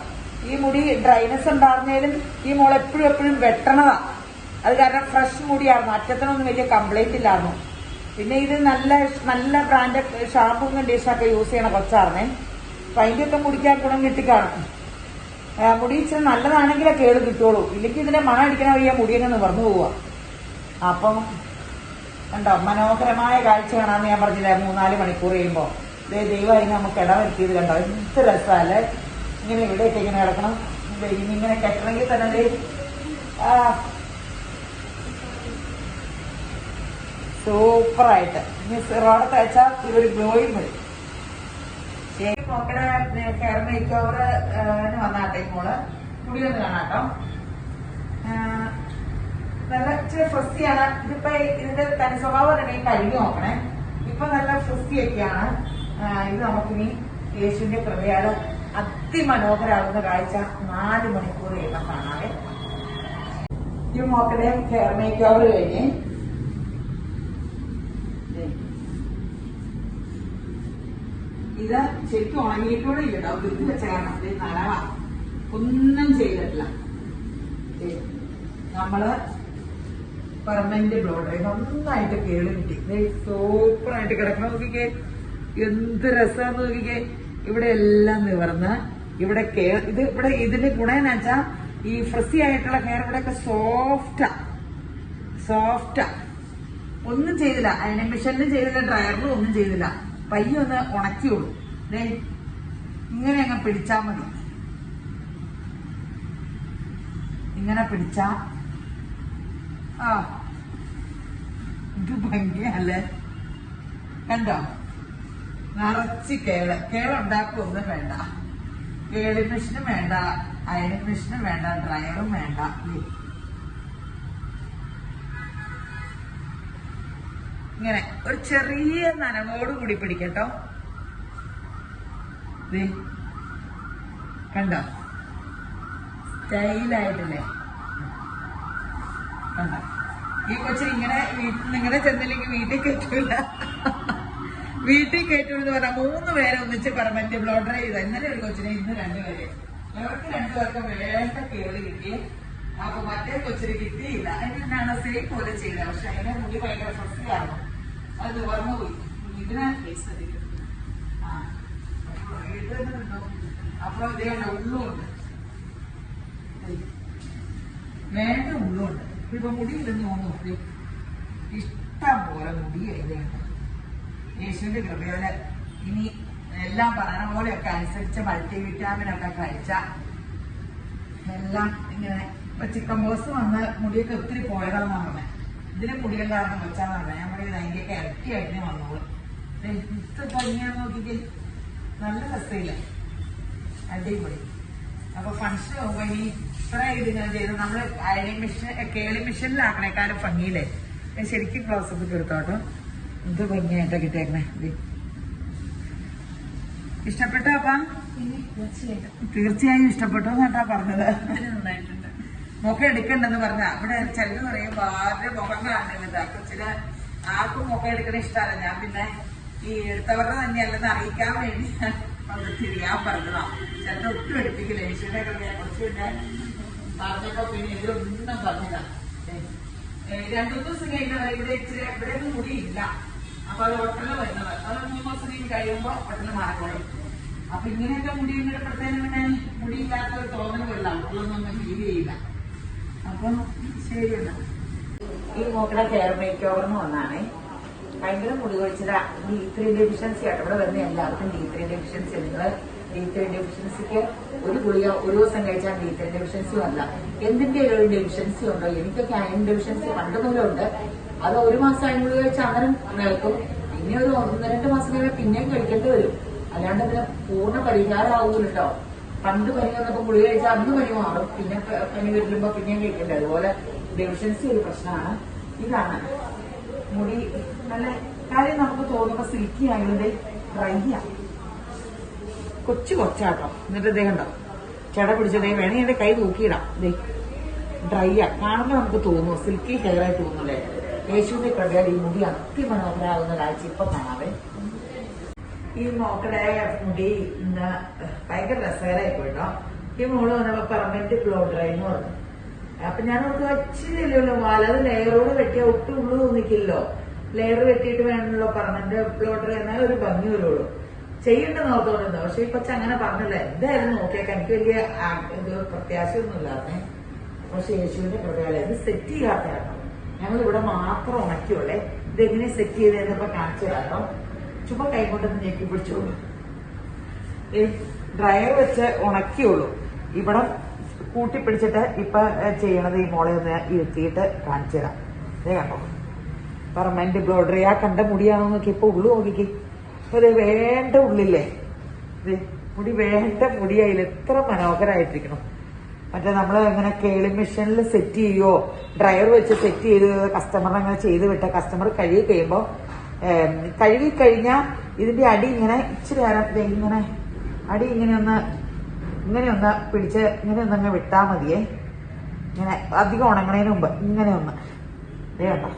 ഈ മുടി ഡ്രൈനസ് ഉണ്ടായിരുന്നേലും ഈ മോൾ എപ്പോഴും വെട്ടണതാ. അത് കാരണം ഫ്രഷ് മുടിയായിരുന്നു, അറ്റത്തിനൊന്നും വലിയ കംപ്ലൈന്റ് ഇല്ലായിരുന്നു. പിന്നെ ഇത് നല്ല ബ്രാൻഡ് ഷാമ്പൂ കണ്ടീഷനൊക്കെ യൂസ് ചെയ്യണ കൊച്ചായിരുന്നേ. അപ്പൊ അതിന്റെയൊക്കെ മുടിക്കാൻ ഗുണം കിട്ടിക്കാണും. മുടി ഇച്ചിരി നല്ലതാണെങ്കിലേ കേട് കിട്ടുള്ളൂ, ഇല്ലെങ്കിൽ ഇതിന്റെ മണം അടിക്കണ വഴിയാ മുടിയൊക്കെ നിവർന്നു പോവുക. അപ്പം കണ്ടോ, മനോഹരമായ കാഴ്ച കാണാമെന്ന് ഞാൻ പറഞ്ഞില്ലേ 3-4 മണിക്കൂർ കഴിയുമ്പോ. ദൈവം അതിന് നമുക്ക് ഇടവരുത്തിയത് കണ്ടോ, എന്ത് രസമല്ലേ. ഇങ്ങനെ ഇവിടെയൊക്കെ ഇങ്ങനെ കിടക്കണം. ഇങ്ങനെ കെട്ടണമെങ്കിൽ തന്നെ സൂപ്പറായിട്ട്. ഇനി സിറോടെ തേച്ചാൽ ഇതൊരു ഗ്ലോയും വരും. ശരി, നോക്കണ ഹെയർ മേക്ക് ഓവർ വന്നാട്ടെ. മോള് മുടി ഒന്ന് കാണാട്ടോ. നല്ല ഇച്ചിരി ഫ്രസ്റ്റിയാണ്. ഇതിപ്പോ ഇതിന്റെ തനി സ്വഭാവം തന്നെ കഴുകി നോക്കണേ. ഇപ്പൊ നല്ല ഫ്രസ്റ്റിയൊക്കെയാണ്. ഇത് നമുക്കിനി യേശുവിന്റെ കൃപയാൽ അതിമനോഹരാകുന്ന കാഴ്ച 4 മണിക്കൂർ കഴിയുമ്പോൾ കാണാവേ. ഈ മോക്കടെ ഹെയർ മേക്ക് ഓവർ കഴിഞ്ഞ് ഇത് ശരിക്കും ഉണങ്ങിയിട്ടൂടെ ഇല്ലട്ടോ. വൃത്തി വെച്ച കാരണം നനവാ, ഒന്നും ചെയ്തിട്ടില്ല. നമ്മള് പെർമനന്റ് ബ്ലോഡർ നന്നായിട്ട് കേട് കിട്ടി. സൂപ്പറായിട്ട് കിടക്കണം. നോക്കിക്കേ, എന്ത് രസമാന്ന് നോക്കിക്കേ. ഇവിടെ എല്ലാം നിവർന്ന് ഇവിടെ ഇത് ഇവിടെ ഇതിന്റെ ഗുണം എന്ന് വെച്ചാൽ ഈ ഫ്രസി ആയിട്ടുള്ള ഹെയർ ഇവിടെയൊക്കെ സോഫ്റ്റാ. ഒന്നും ചെയ്തില്ല, അയണിംഗ് മെഷീനിലും ചെയ്തില്ല, ഡ്രയറിലും ഒന്നും ചെയ്തില്ല. പയ്യെ ഒന്ന് ഉണക്കിയുള്ളൂ. ഇങ്ങനെ അങ്ങ് പിടിച്ചാ മതി. ഇങ്ങനെ പിടിച്ചാ ഇത് ഭംഗിയല്ലേ? കണ്ടോ? നിറച്ച് കേളുണ്ടാക്കൊന്നും വേണ്ട. കേളി മെഷീനും വേണ്ട, അയണിംഗ് മെഷീനും വേണ്ട, ഡ്രയറും വേണ്ട. ഇങ്ങനെ ഒരു ചെറിയ നനവോട് കൂടി പിടിക്കട്ടോ. കണ്ടോ? സ്റ്റൈലായിട്ടില്ലേ? കണ്ടോ? ഈ കൊച്ചിന് ഇങ്ങനെ നിങ്ങളുടെ ചെന്നില്ലെങ്കിൽ വീട്ടിൽ കയറ്റൂല. വീട്ടിൽ കയറ്റൂന്ന് പറഞ്ഞാൽ 3 പേരെ ഒന്നിച്ച് പെർമനന്റ് ബ്ലോഡർ ചെയ്ത. ഇന്നലെ ഒരു കൊച്ചിനെ, ഇന്ന് 2 പേരെ. അവർക്ക് 2 പേർക്ക് വേണ്ട കേളി കിട്ടി. അപ്പൊ മറ്റേ കൊച്ചിന് കിട്ടിയില്ല. അതിനാണ് സെയിം പോലെ ചെയ്തത്. പക്ഷെ അതിനെ മുടി ഭയങ്കര ഫ്രസ്റ്റായിരുന്നു. അത് തുറന്നു പോയി. ഇതിനെ അപ്പൊ ഇതേണ്ട ഉള്ളുണ്ട്, വേണ്ട ഉള്ളുണ്ട്. ഇപ്പൊ മുടിയില്ലെന്ന് തോന്നുന്നു. ഇഷ്ടം പോലെ മുടിയായിട്ടുണ്ട്. യേശുവിന്റെ കൃപയോടെ ഇനി എല്ലാം പറയണ പോലെയൊക്കെ അനുസരിച്ച് മൾട്ടി വിറ്റാമിൻ ഒക്കെ കഴിച്ച എല്ലാം ഇങ്ങനെ. ഇപ്പൊ ചിക്കൻ ബോക്സ് വന്ന് മുടിയൊക്കെ ഒത്തിരി പോയതാന്ന് പറഞ്ഞത്. ഇതിന് മുടികൾ കാരണം വെച്ചാന്ന് പറഞ്ഞത്. ഞാൻ പറയുന്നത് അതിന്റെയൊക്കെ ഇരട്ടിയായിട്ട് വന്നോളൂ. ഇത്ര ഭംഗിയാന്ന് നോക്കിക്കേ, നല്ല രസമില്ല, അടിപൊളി. അപ്പൊ ഫംഗ്ഷൻ പോകുമ്പോ ഇനി ഇത്ര ഇതിങ്ങനെ ചെയ്ത് നമ്മള് അയണിംഗ് മെഷീൻ കേളി മെഷീനിലാക്കണേക്കാളും ഭംഗിയില്ലേ? ശരിക്കും ക്ലോസപ്പ് എടുത്തോട്ടോ. ഇത് ഭംഗിയായിട്ടാ കിട്ടിയേക്കണേ. ഇഷ്ടപ്പെട്ടോ? അപ്പാ തീർച്ചയായും ഇഷ്ടപ്പെട്ടോ എന്നാട്ടാ പറഞ്ഞത്. മുഖം എടുക്കണ്ടെന്ന് പറഞ്ഞ അവിടെ ചിലര് പറയും ആരുടെ മുഖം കാണുന്നത്. കൊച്ചിന് ആർക്കും മുഖം എടുക്കണ ഇഷ്ടമല്ല. ഞാൻ പിന്നെ ഈ എടുത്തവരുടെ തന്നെയല്ലെന്ന് അറിയിക്കാൻ വേണ്ടി തിരിയാൻ പറഞ്ഞതാ. ചിലത് ഒട്ടും എടുപ്പിക്കില്ല. യേശുവിന്റെ കുറച്ച് പിന്നെ പറഞ്ഞപ്പോ പിന്നെ ഇതിലൊന്നും പറഞ്ഞില്ല. 2 ദിവസം കഴിഞ്ഞാൽ ഇവിടെ ഒന്നും മുടിയില്ല. അപ്പൊ അത് ഒട്ടല് വരുന്നത്. അത് 3 ദിവസം കഴിയുമ്പോ ഒട്ടല് മാറിക്കോളും. അപ്പൊ ഇങ്ങനെയൊക്കെ മുടി ഇങ്ങനെപ്പെടുത്തേനും പിന്നെ മുടിയില്ലാത്തൊരു തോന്നൽ വരില്ല. ഒട്ടലൊന്നും ഫീൽ ചെയ്യില്ല. അപ്പൊ ശരിയല്ല. ഈ മോക്കടെ കെയർ മേക്ക് ഓവറിന് വന്നാണേ. ഭയങ്കര മുടി കൊഴിച്ചില. D3 ഡെഫിഷ്യൻസി ആട്ടോ. ഇവിടെ വരുന്ന എല്ലാവർക്കും D3 ഡെഫിഷ്യൻസി. നിങ്ങള് D3 ഡെഫിഷ്യൻസിക്ക് ഒരു ഗുളിക ഒരു ദിവസം കഴിച്ചാൽ D3 ഡെഫിഷ്യൻസി അല്ല. എന്തിന്റെ ഒരു ഡെഫിഷ്യൻസി ഉണ്ടോ? എനിക്കൊക്കെ അയൺ ഡെഫിഷ്യൻസി പണ്ട് മൂലമുണ്ട്. അത് 1 മാസം അയൺ ഗുളിക കഴിച്ചാൽ അന്നേരം നിൽക്കും. പിന്നെ ഒരു 1-2 മാസം കഴിയുമ്പോൾ പിന്നെയും കഴിക്കേണ്ടി വരും. അല്ലാണ്ട് ഇതിന് പൂർണ്ണ പരിഹാരമാവൂല കേട്ടോ. പണ്ട് പനി വന്നപ്പോ ഗുളിക കഴിച്ചാൽ അന്ന് പനി മാറും. പിന്നെ പനി വരുമ്പോ പിന്നെയും കഴിക്കണ്ടേ. അതുപോലെ ഡെഫിഷ്യൻസി ഒരു പ്രശ്നമാണ്. ഇതാണ് മുടി നല്ല കാര്യം നമുക്ക് തോന്നുമ്പോ സിൽക്കി ആയതുകൊണ്ട് ഡ്രൈ ആണ്. കൊച്ചാട്ടോ. എന്നിട്ട് ഇതേ കണ്ടോ ചെട പിടിച്ചതേ വേണമെങ്കിൽ എന്റെ കൈ തൂക്കിയിടാം. ഇതേ ഡ്രൈ ആ. കാണുമ്പോൾ നമുക്ക് തോന്നുന്നു സിൽക്കി ഹെയർ ആയിട്ട് തോന്നൂലേ? യേശുവിന്റെ കടയാൽ ഈ മുടി അതിമനോഹരാകുന്ന കാഴ്ച ഇപ്പൊ കാണാവേ. ഈ മോക്കടെ മുടി ഇന്ന് ഭയങ്കര രസകരമായി പോയിട്ടോ. ഈ മോള് വന്നപ്പോ പെർമനന്റ് ബ്ലോ ഡ്രൈ എന്ന് പറഞ്ഞു. അപ്പൊ ഞാൻ അവർക്ക് വച്ചില്ലല്ലോ. വലത് ലെയറോട് വെട്ടിയാൽ ഒട്ടും ഉള്ളു തോന്നിക്കില്ലോ. ലെയർ വെട്ടിയിട്ട് വേണമല്ലോ പെർമനന്റ് ബ്ലോ ഡ്രൈ. എന്നാൽ ഒരു ഭംഗി വരുള്ളൂ. ചെയ്യേണ്ടെന്ന് ഓർത്തോണ്ടിരുന്നു. പക്ഷെ ഈ കൊച്ചു അങ്ങനെ പറഞ്ഞില്ല. എന്തായാലും നോക്കിയേക്കാം. എനിക്ക് വലിയ ഇത് പ്രത്യാശയൊന്നും ഇല്ലാത്തേ. പക്ഷെ യേശുവിന്റെ കൃപയാലെ ഇത് സെറ്റ് ചെയ്യാത്തതാട്ടോ. ഞങ്ങൾ ഇവിടെ മാത്രം ഉണക്കിയുള്ളേ. ഇതെങ്ങനെ സെറ്റ് ചെയ്തതെന്നപ്പോ കാണിച്ചു തരാട്ടോ. ചുമ്മാ കൈകൊണ്ടൊന്ന് ഞെക്കി പിടിച്ചോളൂ. ഡ്രയർ വെച്ച് ഉണക്കിയുള്ളൂ. ഇവിടെ കൂട്ടിപ്പിടിച്ചിട്ട് ഇപ്പൊ ചെയ്യണത് ഈ മോളെ ഒന്ന് ഇരുത്തിയിട്ട് കാണിച്ചു തരാം. ഇതേ കണ്ടോ പെർമനന്റ് ബ്ലോഡറി. ആ കണ്ട മുടിയാണോ നോക്കി. ഇപ്പൊ ഉള്ളു നോക്കിക്കേ. ഒരു വേണ്ട ഉള്ളില്ലേ? മുടി വേണ്ട മുടിയായില്ല. എത്ര മനോഹരായിട്ടിരിക്കണം. മറ്റേ നമ്മള് ഇങ്ങനെ കേളി മെഷീനിൽ സെറ്റ് ചെയ്യോ ഡ്രയർ വെച്ച് സെറ്റ് ചെയ്ത് കസ്റ്റമറിനെ അങ്ങനെ ചെയ്ത് വിട്ട കസ്റ്റമർ കഴുകി കഴിയുമ്പോ കഴുകി കഴിഞ്ഞാൽ ഇതിന്റെ അടി ഇങ്ങനെ ഇച്ചിരി നേരം ഇങ്ങനെ അടി ഇങ്ങനെ ഒന്ന് പിടിച്ച് ഇങ്ങനെ ഒന്നങ്ങ് വിട്ടാ മതിയേ. ഇങ്ങനെ അധികം ഉണങ്ങണതിന് മുമ്പ് ഇങ്ങനെ ഒന്ന് ദേ കണ്ടോ.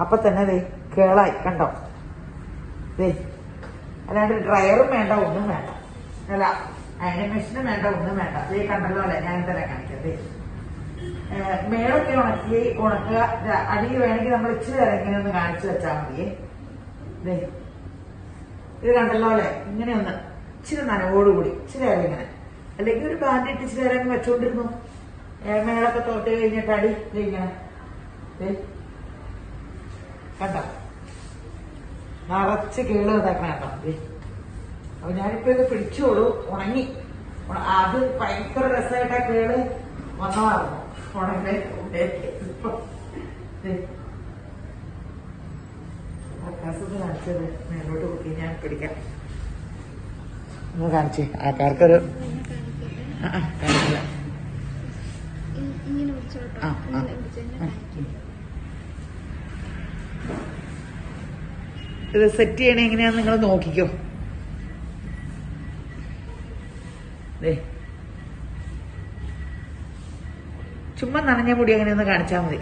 അപ്പൊ തന്നെ ദേ കേളായി കണ്ടോ. ദേ അല്ലാണ്ട് ഡ്രയറും വേണ്ട ഒന്നും വേണ്ട. അല്ല അയണിംഗ് മെഷീനും വേണ്ട ഒന്നും വേണ്ട. ദേ കണ്ടല്ലോ അല്ലെ? ഞാൻ തന്നെ കാണിക്കാം. ദേ മേളൊക്കെ ഉണക്കുക. അടി വേണമെങ്കിൽ നമ്മൾ ഇച്ചിരി നേരം ഇങ്ങനെ ഒന്ന് കാണിച്ചു വെച്ചാൽ മതിയേ. ദേ ഇത് കണ്ടല്ലോ അല്ലെ? ഇങ്ങനെ ഒന്ന് ഇച്ചിരി നനവോടുകൂടി ഇച്ചിരി നേരം ഇങ്ങനെ. അല്ലെങ്കിൽ ഒരു ബാൻഡ് ഇട്ട് ഇച്ചിരി നേരം വെച്ചോണ്ടിരുന്നു. മേളൊക്കെ തോട്ട് കഴിഞ്ഞിട്ട് അടി ഇങ്ങനെ കണ്ടോ, നിറച്ച് കേള് ഇതാക്കണം കേട്ടോ. അപ്പൊ ഞാനിപ്പോ ഇത് പിടിച്ചോളൂ, ഉണങ്ങി. അത് ഭയങ്കര രസമായിട്ടാ കേള് വന്നതായിരുന്നു. ഉണങ്ങി ആകാശത്ത് കാണിച്ചത് മേലോട്ട് കുത്തി ഞാൻ പിടിക്കാം. ഒന്ന് കാണിച്ചേ, ആൾക്കാർക്കൊരു കാണിച്ചില്ല. ഇത് സെറ്റ് ചെയ്യണേ എങ്ങനെയാന്ന് നിങ്ങൾ നോക്കിക്കോ. ചുമ്മാ നനഞ്ഞ മുടി അങ്ങനെയൊന്ന് കാണിച്ചാൽ മതി.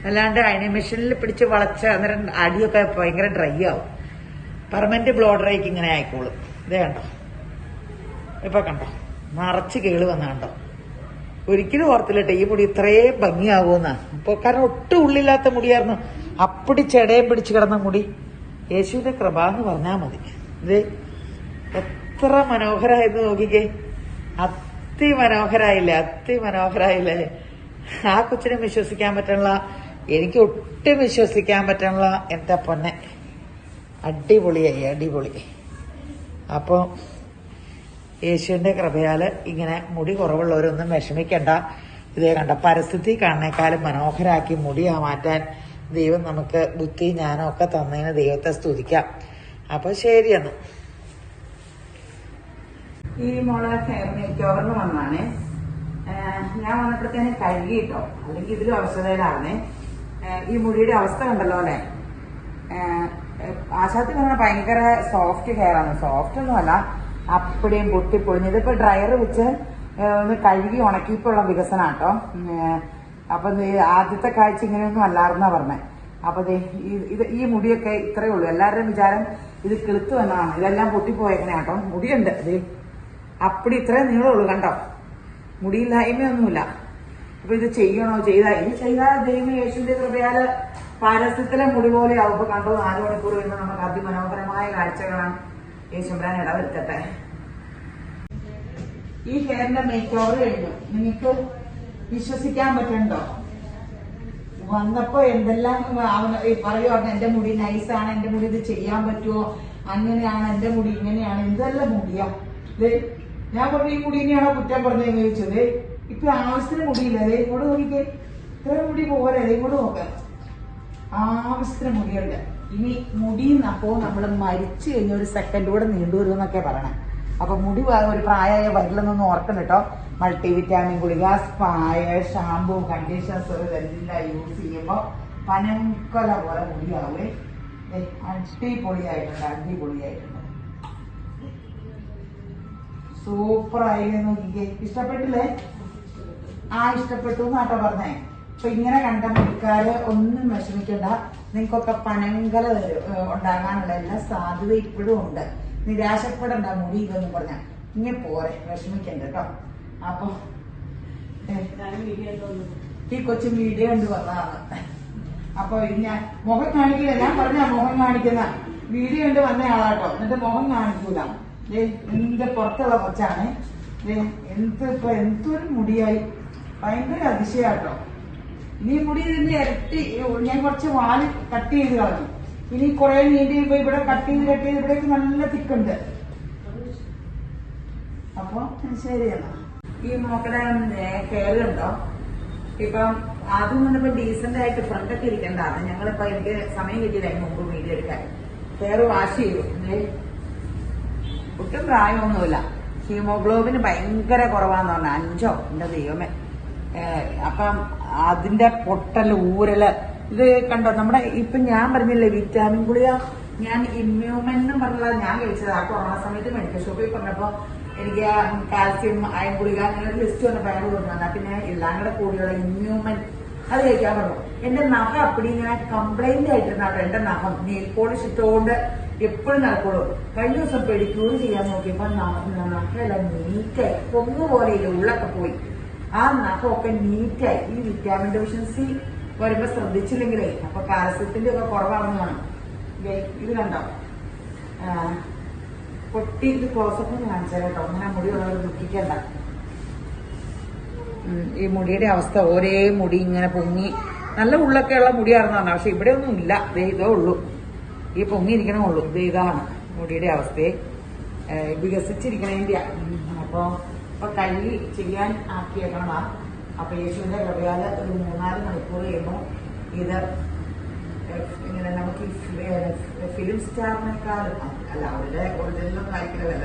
അല്ലാണ്ട് അയണി മെഷീനിൽ പിടിച്ച് വളച്ച അന്നേരം അടിയൊക്കെ ഭയങ്കര ഡ്രൈ ആവും. പെർമനന്റ് ബ്ലോ ഡ്രൈക്ക് ഇങ്ങനെ ആയിക്കോളും. ഇതേ കണ്ടോ, ഇപ്പൊ കണ്ടോ നിറച്ച് കേള് വന്ന കണ്ടോ. ഒരിക്കലും ഓർത്തില്ലട്ടെ ഈ മുടി ഇത്രയും ഭംഗിയാകുമെന്നാ. അപ്പൊ കാരണം ഒട്ടും ഉള്ളില്ലാത്ത മുടിയായിരുന്നു, അപ്പടി ചെടയും പിടിച്ച് കിടന്ന മുടി. യേശുവിന്റെ കൃപ എന്ന് പറഞ്ഞാൽ മതി. ഇത് എത്ര മനോഹരായിരുന്നു നോക്കിക്കേ. അതിമനോഹരായില്ലേ. ആ കൊച്ചിനെ വിശ്വസിക്കാൻ പറ്റുള്ള, എനിക്ക് ഒട്ടും വിശ്വസിക്കാൻ പറ്റുള്ള എന്റെ പൊന്നെ. അടിപൊളി. അപ്പൊ യേശുവിന്റെ കൃപയാല് ഇങ്ങനെ മുടി കുറവുള്ളവരൊന്നും വിഷമിക്കണ്ട. ഇതേ കണ്ട, പരിസ്ഥിതി കാണുന്നേക്കാളും മനോഹരാക്കി മുടി മാറ്റാൻ ദൈവം നമുക്ക് ബുദ്ധി ജ്ഞാനം ഒക്കെ തന്നതിന് ദൈവത്തെ സ്തുതിക്കാം. അപ്പൊ ശരിയെന്ന്. ഈ മോളെ ഹെയർ മേക്ക് ഓവറിന് വന്നാണ്. ഞാൻ വന്നപ്പോഴത്തേന് കഴുകിട്ടോ, അല്ലെങ്കിൽ ഇതിലും അവസ്ഥയിലാണേ. ഈ മുടിയുടെ അവസ്ഥ കണ്ടല്ലോ അല്ലെ. ആശാത്തി പറഞ്ഞ ഭയങ്കര സോഫ്റ്റ് ഹെയർ ആണ്. സോഫ്റ്റ് ഒന്നുമല്ല, അപ്പടിയും പൊട്ടിപ്പൊളിഞ്ഞ്. ഇതിപ്പോ ഡ്രയർ വെച്ച് ഒന്ന് കഴുകി ഉണക്കിയിട്ടുള്ള വികസനം കേട്ടോ. അപ്പൊ ആദ്യത്തെ കാഴ്ച ഇങ്ങനെയൊന്നും അല്ലായിരുന്നാ പറഞ്ഞേ. അപ്പൊ ഈ മുടിയൊക്കെ ഇത്രയേ ഉള്ളൂ. എല്ലാവരുടെയും വിചാരം ഇത് കിളുത്തു എന്നാണ്. ഇതെല്ലാം പൊട്ടിപ്പോയേക്കണേ കേട്ടോ. മുടിയുണ്ട്, ഇത് അപ്പടി ഇത്രയും നീളമുള്ളൂ കണ്ടോ. മുടിയില്ലായ്മയൊന്നുമില്ല. അപ്പൊ ഇത് ചെയ്യണോ, ചെയ്താൽ ദൈവം യേശുവിന്റെ കൃപയാല് പാരസ്യത്തിലെ മുടി പോലെ ആവും. ഇപ്പൊ കണ്ടോ, 4 മണിക്കൂർ കഴിയുമ്പോൾ നമുക്ക് അതിമനോഹരമായ കാഴ്ചകളാണ്. യേശുബ്രാൻ ഇടവരുത്തട്ടെ. ഈ ഹെയറിന്റെ മേക്ക് ഓവർ കഴിഞ്ഞു. നിങ്ങൾക്ക് വിശ്വസിക്കാൻ പറ്റണ്ടോ? വന്നപ്പോ എന്തെല്ലാം പറയുവാണ്, എന്റെ മുടി നൈസാണ്, എന്റെ മുടി ഇത് ചെയ്യാൻ പറ്റുമോ, അങ്ങനെയാണ്, എന്റെ മുടി ഇങ്ങനെയാണ്. എന്തെല്ലാം മുടിയാ ഇത്. ഞാൻ പറഞ്ഞു ഈ മുടി ഇനിയാണോ കുറ്റം പറഞ്ഞതെന്ന് ചോദിച്ചത്. ഇപ്പൊ ആവശ്യത്തിന് മുടിയില്ല. ഇങ്ങോട്ട് നോക്കിക്കേ, ഇത്ര മുടി പോരെ. ഇങ്ങോട്ട് നോക്കാം, ആവശ്യത്തിന് മുടിയുണ്ട്. ഇനി മുടി നഖവും നമ്മൾ മരിച്ചു കഴിഞ്ഞ 1 സെക്കൻഡ് കൂടെ നീണ്ടുവരുമെന്നൊക്കെ പറയണേ. അപ്പൊ മുടി ഒരു പ്രായമായ വരില്ലെന്നൊന്നും ഓർക്കണം കേട്ടോ. മൾട്ടിവിറ്റാമിൻ ഗുളിക, സ്പായ, ഷാമ്പൂ, കണ്ടീഷണർ ഇതെല്ലാം യൂസ് ചെയ്യുമ്പോ പനംകൊല പോലെ മുടിയാവേ. അടിപൊളിയായിട്ടുണ്ട്. സൂപ്പറായി നോക്കിക്കേ. ഇഷ്ടപ്പെട്ടില്ലേ? ഇഷ്ടപ്പെട്ടു എന്നാട്ടോ പറഞ്ഞേ. അപ്പൊ ഇങ്ങനെ കണ്ട മുടിക്കാര് ഒന്നും വിഷമിക്കണ്ട. നിങ്ങൾക്കൊക്കെ പനങ്കല ഉണ്ടാകാനുള്ള എല്ലാ സാധ്യത ഇപ്പോഴും ഉണ്ട്. നിരാശപ്പെടണ്ട. മുടി ഇതൊന്നും പറഞ്ഞ ഇങ്ങനെ പോരെ, വിഷമിക്കണ്ട കേട്ടോ. അപ്പൊ ഈ കൊച്ചു വീഡിയോ കൊണ്ട് വന്നതാണ്. അപ്പൊ ഞാൻ മുഖം കാണിക്കില്ല. ഞാൻ പറഞ്ഞ മുഖം കാണിക്കുന്ന വീഡിയോ കൊണ്ട് വന്ന ആളാട്ടോ. എന്നിട്ട് മുഖം കാണിക്കൂല. എന്റെ പുറത്തുള്ള കൊച്ചാണ്. എന്തൊരു മുടിയായി, ഭയങ്കര അതിശയാട്ടോ. ഇനി മുടി ഇതിന്റെ ഇരട്ടി ഞാൻ കുറച്ച് വാല് കട്ട് ചെയ്ത് കളഞ്ഞു. ഇനി കുറെ നീണ്ടി ഇവിടെ കട്ട് ചെയ്ത് ഇവിടേക്ക് നല്ല തിക്കുണ്ട്. അപ്പൊ ശരിയാണ്. ഈ മോക്കടെ കേറുണ്ടോ? ഇപ്പം ആദ്യം വന്നപ്പോ ഡീസന്റ് ആയിട്ട് ഫ്രണ്ടൊക്കെ ഇരിക്കണ്ടാണ്. ഞങ്ങളിപ്പോ എനിക്ക് സമയം കിട്ടിയില്ലായിരുന്നു മുമ്പ് വീഡിയോ എടുക്കാൻ. ഹെയർ വാഷ് ചെയ്തു. ഒട്ടും പ്രായമൊന്നുമില്ല. ഹീമോഗ്ലോബിന് ഭയങ്കര കുറവാന്ന് പറഞ്ഞ 5 എന്റെ ദൈവമേ. അപ്പം അതിന്റെ പൊട്ടല്, ഊരല്, ഇത് കണ്ടോ. നമ്മുടെ ഇപ്പൊ ഞാൻ പറഞ്ഞില്ലേ വിറ്റാമിൻ ഗുളിക, ഞാൻ ഇമ്മ്യൂമൻ എന്നും പറഞ്ഞത് ഞാൻ കഴിച്ചത് ആ കൊറോണ സമയത്ത് മെഡിക്കൽ ഷോപ്പിൽ പറഞ്ഞപ്പോ എനിക്ക് കാൽസ്യം അയൺ ഗുളിക അങ്ങനെ ഒരു ലിസ്റ്റ് വന്നപ്പോ അയാൾ കൊണ്ടുവന്ന. പിന്നെ എല്ലാം കൂടെ കൂടിയുള്ള ഇമ്മ്യൂമൻ അത് കഴിക്കാൻ പറഞ്ഞു. എന്റെ നഖം അപ്പടി ഇങ്ങനെ കംപ്ലൈന്റ് ആയിട്ടിരുന്നാട്ടോ. എന്റെ നഖം നെയിൽ പോളിഷ് ഇട്ടുകൊണ്ട് എപ്പോഴും നടക്കുള്ളൂ. കഴിഞ്ഞ ദിവസം പെഡിക്യൂർ ചെയ്യാൻ നോക്കിയപ്പോ നഖമെല്ലാം നീറ്റായി, പൊങ്ങുപോലെയില്ല, ഉള്ളൊക്കെ പോയി. ആ നഖമൊക്കെ നീറ്റായി. ഈ വിറ്റാമിൻ ഡെഫിഷ്യൻസി വരുമ്പോ ശ്രദ്ധിച്ചില്ലെങ്കിലേ അപ്പൊ കാൽസ്യത്തിന്റെ ഒക്കെ കുറവാണെന്നാണ്. ഇത് കണ്ടോ പൊട്ടി. ഇത് ക്ലോസപ്പ് കാണിച്ചാൽ കേട്ടോ. അങ്ങനെ മുടിയുള്ളവർ ദുഃഖിക്കണ്ട. ഈ മുടിയുടെ അവസ്ഥ, ഒരേ മുടി ഇങ്ങനെ പൊങ്ങി നല്ല ഉള്ളൊക്കെ ഉള്ള മുടിയാണെന്ന് പറഞ്ഞാൽ, പക്ഷെ ഇവിടെ ഒന്നും ഇല്ല. ഇതേ ഉള്ളൂ, ഈ പൊങ്ങിയിരിക്കണമുള്ളൂ. ഇതാണ് മുടിയുടെ അവസ്ഥയെ. വികസിച്ചിരിക്കണേന്റെ. അപ്പൊ കല്ലി ചെയ്യാൻ ആക്കിയേക്കണതാ. അപ്പൊ യേശുവിന്റെ കൃപയാല് ഒരു 3-4 മണിക്കൂർ കഴിയുമ്പോൾ ഇത് ഇങ്ങനെ നമുക്ക് ഫിലിം സ്റ്റാറിനേക്കാളും അല്ല, അവരുടെ ഒറിജിനലും കായ്ക്കലല്ല,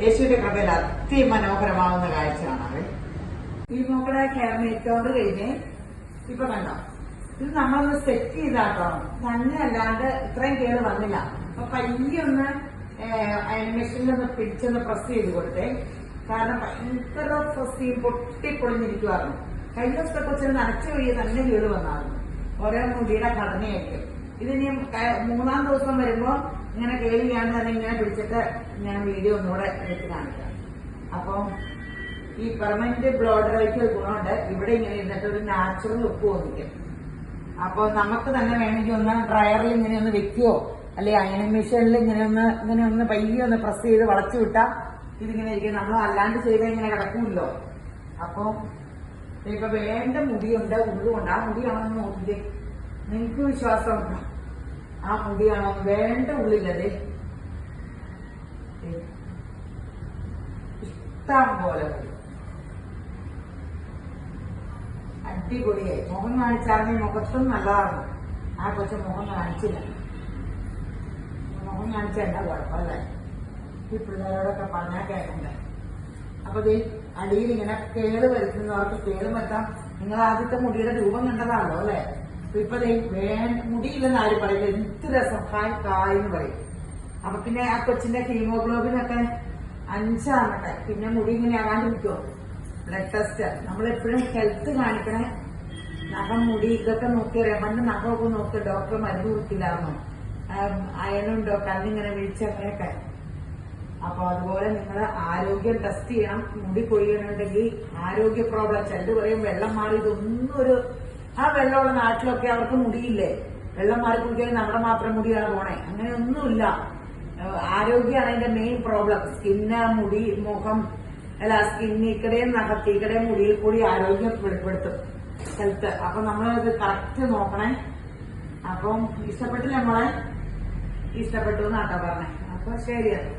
യേശുവിന്റെ കൃപയിൽ അതിമനോഹരമാകുന്ന കാഴ്ച കാണാറ്. ഈ നോക്കടെ ഹെയർ മേക്ക് ഓവർ കഴിഞ്ഞ് ഇപ്പൊ കണ്ടോ, ഇത് നമ്മളൊന്ന് സെറ്റ് ചെയ്താട്ടോ. തന്നെ അല്ലാണ്ട് ഇത്രയും കേട് വന്നില്ല. അപ്പൊ പയ്യൊന്ന് മെഷീനിലൊന്ന് പിടിച്ചൊന്ന് പ്രസ് ചെയ്ത് കൊടുത്തേ. കാരണം ഭയങ്കര പ്രസ് ചെയ്യും, പൊട്ടിപ്പൊളിഞ്ഞിരിക്കുവായിരുന്നു. കഴിഞ്ഞ ദിവസത്തെ കൊച്ചിന് നനച്ചു വഴിയെ തന്നെ കേട് വന്നായിരുന്നു. ഓരോ മുടിയുടെ ഘടനയൊക്കെ. ഇതിനി 3-ാം ദിവസം വരുമ്പോ ഇങ്ങനെ കേളിയാണ്ട് തന്നെ ഇങ്ങനെ പിടിച്ചിട്ട് ഞാൻ വീഡിയോ ഒന്നുകൂടെ എടുത്ത് കാണിക്കാം. അപ്പൊ ഈ പെർമനന്റ് ബ്ലോ ഡ്രൈക്ക് ഗുണമുണ്ട്. ഇവിടെ ഇങ്ങനെ ഇരുന്നിട്ട് ഒരു നാച്ചുറൽ ലുക്ക് തോന്നിക്കും. അപ്പൊ നമുക്ക് തന്നെ വേണമെങ്കിൽ ഒന്ന് ഡ്രയറിൽ ഇങ്ങനെ ഒന്ന് വെക്കുവോ, അല്ലെ അയണിംഗ് മെഷീനിൽ ഇങ്ങനെ ഒന്ന് പയ്യെ ഒന്ന് പ്രസ് ചെയ്ത് വളച്ചു വിട്ടാ ഇതിങ്ങനെ ഇരിക്കും. നമ്മൾ അല്ലാണ്ട് ചെയ്താൽ ഇങ്ങനെ കിടക്കുമല്ലോ. അപ്പൊ ഇപ്പൊ വേണ്ട മുടിയുണ്ട്, ഉള്ളുകൊണ്ട്. ആ മുടിയാണെന്ന് നോക്കിയിട്ട് നിങ്ങക്ക് വിശ്വാസമുണ്ടോ? ആ മുടിയാണോ വേണ്ട ഉള്ളിലതേ ഇഷ്ടം പോലെ അടിപൊളിയായി. മുഖം കാണിച്ചാണെങ്കിൽ മുഖത്തും നല്ലതാണ്. ആ കൊച്ചു മുഖം കാണിച്ചില്ല. മുഖം കാണിച്ചാൽ എന്താ കുഴപ്പമില്ല. ഈ പിള്ളേരോടൊക്കെ പറഞ്ഞാൽ കേൾക്കണ്ടേ. അപ്പൊ അടിയിൽ ഇങ്ങനെ കേട് വരുത്തുന്നവർക്ക് കേട് വരുത്താം. നിങ്ങൾ ആദ്യത്തെ മുടിയുടെ രൂപം കണ്ടതാണല്ലോ അല്ലെ. ഇപ്പൊ മുടിയില്ലെന്ന് ആരും പറയില്ല. എന്ത് രസം, കായെന്ന് പറയും. അപ്പൊ പിന്നെ ആ കൊച്ചിന്റെ ഹീമോഗ്ലോബിനൊക്കെ 5 പിന്നെ മുടി ഇങ്ങനെ ആകാണ്ടിരിക്കുമോ? ബ്ലഡ് ടെസ്റ്റ് നമ്മളെപ്പോഴും ഹെൽത്ത് കാണിക്കണേ. നഖം, മുടി ഇതൊക്കെ നോക്കിയറിയാം. പണ്ട് നഖമൊക്കെ നോക്കി ഡോക്ടർ മരുന്ന് കൊടുക്കില്ലായിരുന്നോ? അയണുണ്ടോ, കണ്ണിങ്ങനെ വീഴ്ചയൊക്കെ. അപ്പൊ അതുപോലെ നിങ്ങൾ ആരോഗ്യം ടെസ്റ്റ് ചെയ്യണം. മുടി കൊഴിയണമെന്നുണ്ടെങ്കിൽ ആരോഗ്യ പ്രോബ്ലം. ചിലര് പറയും വെള്ളം മാറി. ഇതൊന്നും ആ വെള്ളമുള്ള നാട്ടിലൊക്കെ അവർക്ക് മുടിയില്ലേ? വെള്ളം മാറി കുടിക്കാൻ നമ്മുടെ മാത്രം മുടിയാണ് പോണേ. അങ്ങനെ ഒന്നുമില്ല. ആരോഗ്യമാണ് അതിന്റെ മെയിൻ പ്രോബ്ലം. സ്കിന്ന്, മുടി, മുഖം, അല്ല സ്കിന്നിക്കടയും നഖത്തിക്കടയും മുടിയിൽ കൂടി ആരോഗ്യം വെളിപ്പെടുത്തും ഹെൽത്ത്. അപ്പൊ നമ്മളത് കറക്റ്റ് നോക്കണേ. അപ്പം ഇഷ്ടപ്പെട്ടില്ല നമ്മളെ? ഇഷ്ടപ്പെട്ടു എന്നാട്ടോ പറഞ്ഞേ. അപ്പൊ ശരിയാണ്.